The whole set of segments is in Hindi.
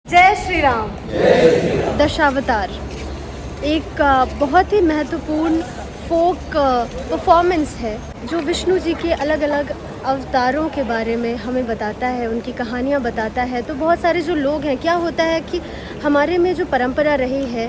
जय श्री राम। दशावतार एक बहुत ही महत्वपूर्ण फोक परफॉर्मेंस है जो विष्णु जी के अलग अलग अवतारों के बारे में हमें बताता है, उनकी कहानियाँ बताता है। तो बहुत सारे जो लोग हैं, क्या होता है कि हमारे में जो परंपरा रही है,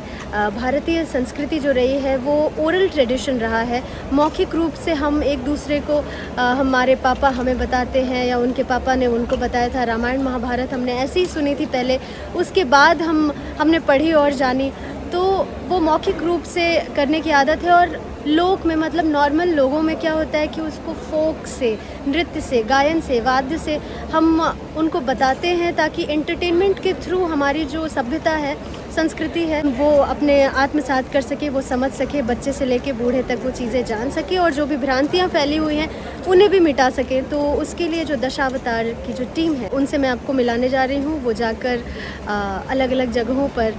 भारतीय संस्कृति जो रही है, वो ओरल ट्रेडिशन रहा है। मौखिक रूप से हम एक दूसरे को हमारे पापा हमें बताते हैं या उनके पापा ने उनको बताया था। रामायण महाभारत हमने ऐसे ही सुनी थी पहले, उसके बाद हमने पढ़ी और जानी। तो वो मौखिक रूप से करने की आदत है। और लोक में मतलब नॉर्मल लोगों में क्या होता है कि उसको फोक से, नृत्य से, गायन से, वाद्य से हम उनको बताते हैं ताकि एंटरटेनमेंट के थ्रू हमारी जो सभ्यता है, संस्कृति है, वो अपने आत्मसात कर सके, वो समझ सके, बच्चे से लेके बूढ़े तक वो चीज़ें जान सके और जो भी भ्रांतियाँ फैली हुई हैं उन्हें भी मिटा सके। तो उसके लिए जो दशावतार की जो टीम है उनसे मैं आपको मिलाने जा रही हूँ। वो जाकर अलग अलग जगहों पर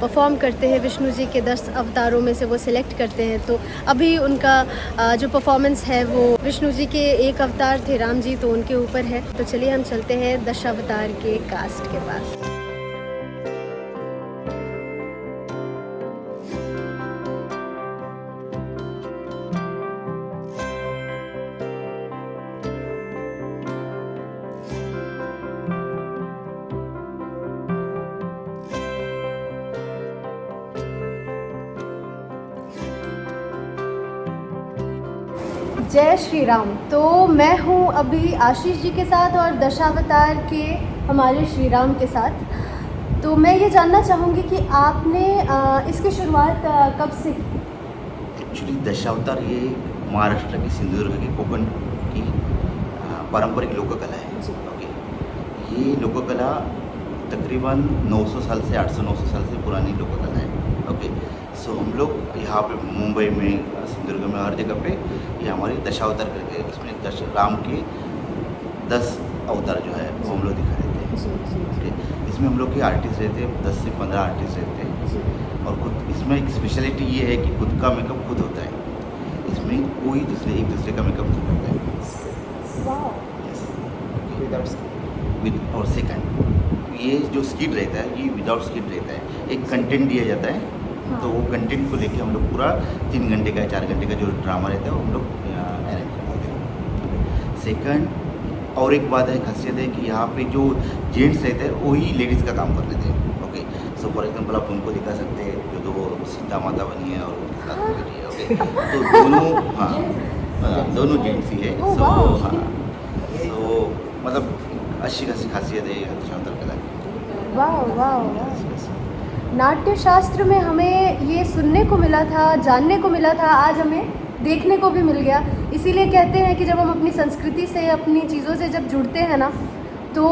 परफॉर्म करते हैं। विष्णु जी के 10 अवतारों में से वो सिलेक्ट करते हैं। तो अभी उनका जो परफॉर्मेंस है वो विष्णु जी के एक अवतार थे राम जी, तो उनके ऊपर है। तो चलिए हम चलते हैं दशावतार के कास्ट के पास। जय श्री राम। तो मैं हूँ अभी आशीष जी के साथ और दशावतार के हमारे श्री राम के साथ। तो मैं ये जानना चाहूँगी कि आपने इसकी शुरुआत कब से की? एक्चुअली दशावतार ये महाराष्ट्र की, सिंधुदुर्ग की, कोकण की पारंपरिक लोककला है। ओके, ये लोककला तकरीबन 900 साल से 800-900 साल से पुरानी लोककला है। ओके, सो हम लोग यहाँ पे मुंबई में, सिंधुदुर्ग में, हर जगह पे ये हमारी दशावतार करके, इसमें राम के 10 अवतार जो है वो हम लोग दिखा देते हैं। ओके, इसमें हम लोग के आर्टिस्ट रहते हैं, 10 से 15 आर्टिस्ट रहते हैं। और खुद इसमें एक स्पेशलिटी ये है कि खुद का मेकअप खुद होता है। इसमें कोई एक दूसरे का मेकअप नहीं करता है। विद और सेकंड, ये जो स्किट रहता है ये विदाउट स्किट रहता है। एक कंटेंट दिया जाता है। हाँ। तो वो कंटेंट को लेके हम लोग पूरा 3 घंटे का, 4 घंटे का जो ड्रामा रहता है वो हम लोग अरेंज करते हैं। सेकंड, और एक बात है, खासियत है कि यहाँ पे जो जेंट्स रहते हैं वही लेडीज़ का काम कर लेते हैं। ओके, सो फॉर एग्जांपल आप उनको दिखा सकते हैं जो तो वो सीता माता बनी है और उनके साथ में बैठी है। ओके, तो दोनों, हाँ, दोनों जेंट्स ही है। सो हाँ, सो मतलब अच्छी खासी खासियत है दशावतार कला की। वाह वाह। नाट्य शास्त्र में हमें ये सुनने को मिला था, जानने को मिला था, आज हमें देखने को भी मिल गया। इसीलिए कहते हैं कि जब हम अपनी संस्कृति से, अपनी चीज़ों से जब जुड़ते हैं ना, तो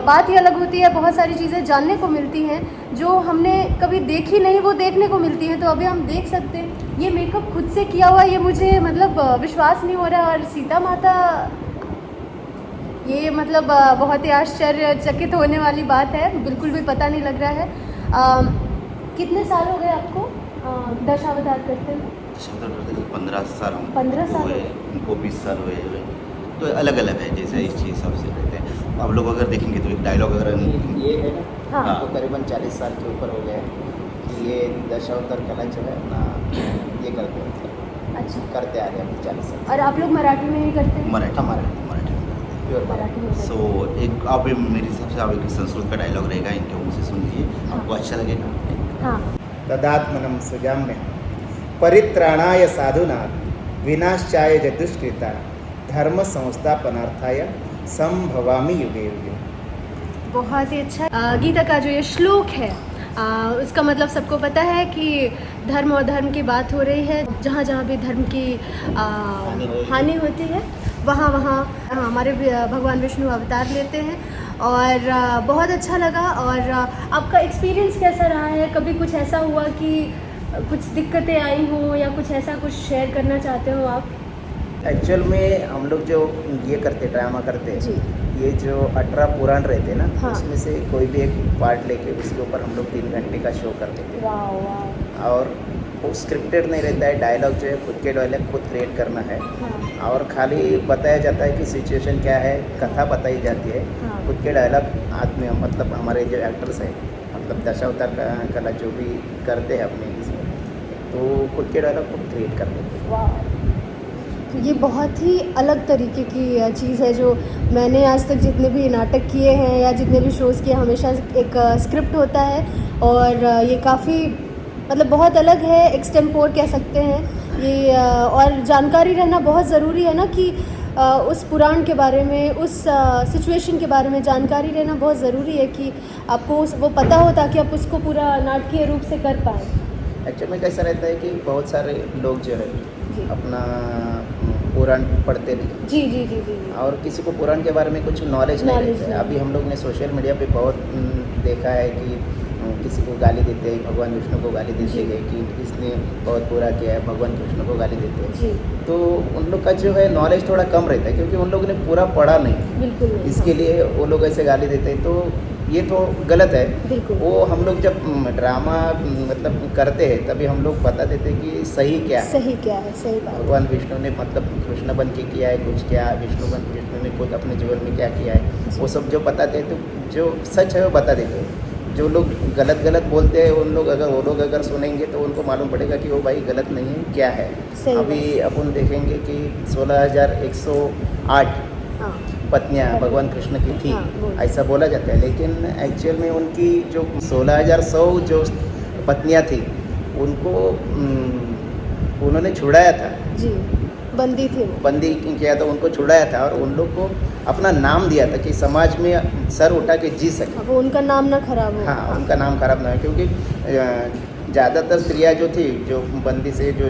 बात ही अलग होती है। बहुत सारी चीज़ें जानने को मिलती हैं जो हमने कभी देखी नहीं, वो देखने को मिलती हैं। तो अभी हम देख सकते हैं ये मेकअप खुद से किया हुआ, ये मुझे मतलब विश्वास नहीं हो रहा। और सीता माता, ये मतलब बहुत ही आश्चर्यचकित होने वाली बात है, बिल्कुल भी पता नहीं लग रहा है। कितने साल हो गए आपको दशावतार करते हुए? दशावतार करते 15 साल। 15 साल हुए, उनको 20 साल हुए। तो अलग अलग है, जैसे इस चीज़ सबसे रहते हैं। आप लोग अगर देखेंगे तो एक डायलॉग अगर ये है ना, हाँ, तो करीबन 40 साल के ऊपर हो गए। ये दशावतार कला जो है ना, ये करते हैं, अच्छा, करते आ रहे हैं 40 साल। और आप लोग मराठी में ही करते हैं? मराठी में प्योर मराठी में। सो एक आप मेरे हिसाब से आप एक संस्कृत का डायलॉग रहेगा, इनके मुँह से सुन लीजिए, आपको अच्छा लगेगा। हाँ। तदात्मनं सुजाम्य परित्राणाय साधूनां विनाशाय च दुष्कृता धर्म संस्थापनार्थाय संभवामि युगे युगे। बहुत ही अच्छा। गीता का जो ये श्लोक है, उसका मतलब सबको पता है कि धर्म और धर्म की बात हो रही है। जहाँ जहाँ भी धर्म की हानि होती है, वहाँ वहाँ हमारे भगवान विष्णु अवतार लेते हैं। और बहुत अच्छा लगा। और आपका एक्सपीरियंस कैसा रहा है? कभी कुछ ऐसा हुआ कि कुछ दिक्कतें आई हों या कुछ ऐसा कुछ शेयर करना चाहते हो आप? एक्चुअल में हम लोग जो ये करते, ड्रामा करते, जी। ये जो 18 पुराण रहते ना, हाँ। उसमें से कोई भी एक पार्ट लेके उसके ऊपर हम लोग 3 घंटे का शो कर देते। वाह वाह। और वो स्क्रिप्टेड नहीं रहता है, डायलॉग जो है खुद के डायलॉग खुद क्रिएट करना है हाँ और खाली बताया जाता है कि सिचुएशन क्या है, कथा बताई जाती है। हाँ खुद के डायलॉग आदमी मतलब हमारे जो एक्टर्स हैं मतलब दशावतार कला जो भी करते हैं अपने इसमें, तो खुद के डायलॉग खुद क्रिएट कर देते हैं। वाह, तो ये बहुत ही अलग तरीके की चीज़ है जो मैंने आज तक जितने भी नाटक किए हैं या जितने भी शोज़ किए, हमेशा एक स्क्रिप्ट होता है और ये काफ़ी मतलब बहुत अलग है, एक्सटेम्पोर कह सकते हैं ये। और जानकारी रहना बहुत ज़रूरी है ना कि उस पुराण के बारे में, उस सिचुएशन के बारे में जानकारी रहना बहुत ज़रूरी है कि आपको वो पता हो ताकि आप उसको पूरा नाटकीय रूप से कर पाएँ। एक्चुअल में कैसा रहता है कि बहुत सारे लोग जो है जी अपना पुराण पढ़ते नहीं जी जी जी जी जी। और किसी को पुराण के बारे में कुछ नॉलेज नहीं Knowledge रहता है। नहीं। अभी हम लोग ने सोशल मीडिया पे बहुत देखा है कि किसी को गाली देते हैं, भगवान विष्णु को गाली देते जी। हैं कि इसने बहुत बुरा किया है, भगवान कृष्ण को गाली देते हैं। जी तो उन लोग का जो है नॉलेज थोड़ा कम रहता है क्योंकि उन लोगों ने पूरा पढ़ा नहीं, बिल्कुल नहीं, इसके हाँ, लिए वो लोग ऐसे गाली देते हैं। तो ये तो गलत है। बिल्कुल वो हम लोग जब ड्रामा मतलब करते हैं तभी हम लोग बता देते हैं कि सही क्या है। सही क्या है, सही बात। भगवान विष्णु ने मतलब कृष्ण बन के किया है कुछ, क्या विष्णु ने खुद अपने जीवन में क्या किया है, वो सब जो बताते हैं। तो जो सच है वो बता देते हैं। जो लोग गलत गलत बोलते हैं उन लोग अगर सुनेंगे तो उनको मालूम पड़ेगा कि वो भाई गलत नहीं है, क्या है। सही अभी अपन देखेंगे कि 16,108 हाँ पत्नियां भगवान कृष्ण की थी, हाँ, बोल। ऐसा बोला जाता है। लेकिन एक्चुअल में उनकी जो 16,100 जो पत्नियां थी उनको उन्होंने छुड़ाया था, जी, बंदी थे वो। बंदी किया था, उनको छुड़ाया था और उन लोग को अपना नाम दिया था कि समाज में सर उठा के जी सके। हाँ, वो उनका नाम ना खराब हो। हाँ, उनका नाम खराब ना हो क्योंकि ज़्यादातर स्त्रियाँ जो थी जो बंदी से जो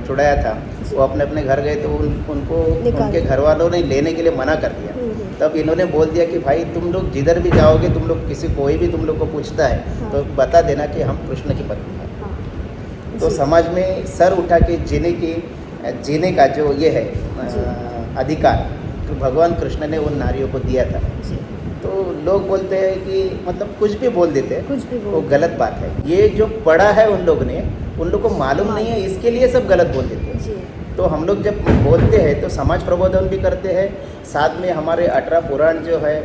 छुड़ाया था वो अपने अपने घर गए तो उनको निकाल उनके घर वालों ने लेने के लिए मना कर दिया। हम्म। तब इन्होंने बोल दिया कि भाई तुम लोग जिधर भी जाओगे, तुम लोग कोई भी तुम लोग को पूछता है हाँ। तो बता देना कि हम कृष्ण की पत्नी हैं। हाँ तो जी, समाज में सर उठा के जीने का जो ये है अधिकार तो भगवान कृष्ण ने उन नारियों को दिया था। जी, तो लोग बोलते हैं कि मतलब कुछ भी बोल देते हैं, कुछ भी वो बोल। गलत बात है। ये जो पढ़ा है उन लोग ने, उन लोग को मालूम नहीं है, इसके लिए सब गलत बोल देते हैं। जी तो हम लोग जब बोलते हैं तो समाज प्रबोधन भी करते हैं, साथ में हमारे 18 पुराण जो है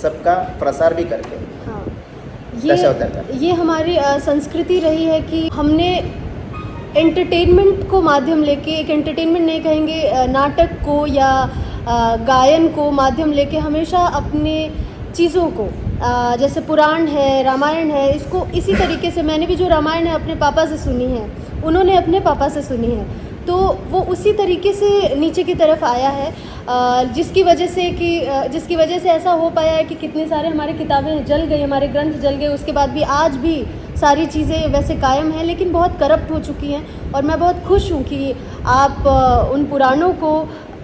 सबका प्रसार भी करते हैं। हाँ, दशावतार का। ये हमारी संस्कृति रही है कि हमने एंटरटेनमेंट को माध्यम लेके, एक एंटरटेनमेंट नहीं कहेंगे, नाटक को या गायन को माध्यम लेके हमेशा अपने चीज़ों को, जैसे पुराण है, रामायण है, इसको इसी तरीके से, मैंने भी जो रामायण है अपने पापा से सुनी है, उन्होंने अपने पापा से सुनी है, तो वो उसी तरीके से नीचे की तरफ आया है, जिसकी वजह से ऐसा हो पाया है कि कितने सारे हमारे किताबें जल गई, हमारे ग्रंथ जल गए, उसके बाद भी आज भी सारी चीज़ें वैसे कायम हैं लेकिन बहुत करप्ट हो चुकी हैं। और मैं बहुत खुश हूँ कि आप उन पुराणों को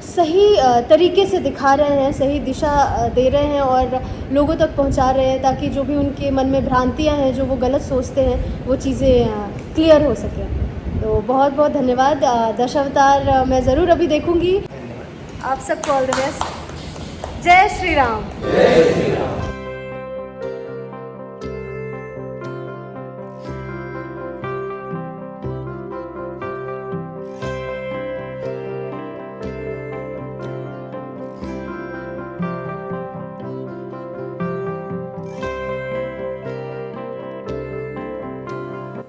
सही तरीके से दिखा रहे हैं, सही दिशा दे रहे हैं और लोगों तक पहुंचा रहे हैं, ताकि जो भी उनके मन में भ्रांतियां हैं, जो वो गलत सोचते हैं, वो चीज़ें क्लियर हो सकें। तो बहुत बहुत धन्यवाद। दशावतार मैं ज़रूर अभी देखूंगी। आप सबको ऑल द बेस्ट। जय श्री राम।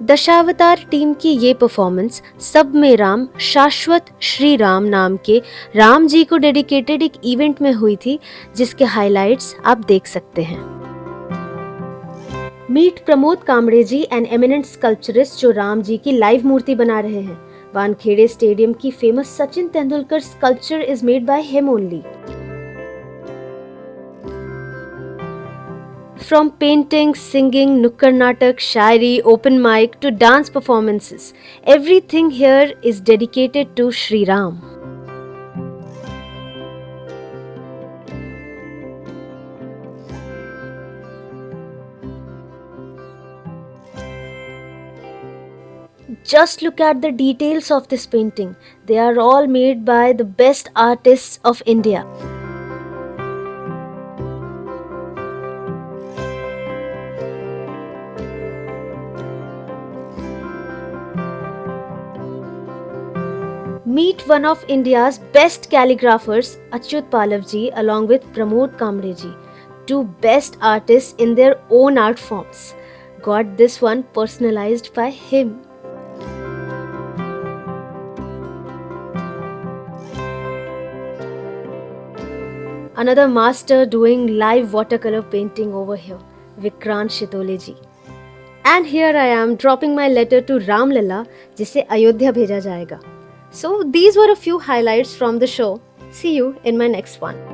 दशावतार टीम की ये परफॉर्मेंस सब में राम शाश्वत श्री राम नाम के राम जी को डेडिकेटेड एक इवेंट में हुई थी, जिसके हाइलाइट्स आप देख सकते हैं। Meet Pramod Kamde ji, an eminent sculpturist जो राम जी की लाइव मूर्ति बना रहे हैं। वानखेड़े स्टेडियम की famous Sachin Tendulkar sculpture is made by him only. From painting, singing, nukkar natak, shairi, open mic to dance performances, everything here is dedicated to Shri Ram. Just look at the details of this painting. They are all made by the best artists of India. Meet one of India's best calligraphers, Achyut Pallav ji, along with Pramod Kamble ji, two best artists in their own art forms. Got this one personalized by him. Another master doing live watercolor painting over here, Vikrant Shitole ji. And here I am dropping my letter to Ramlala, जिसे अयोध्या भेजा जाएगा. So these were a few highlights from the show. See you in my next one.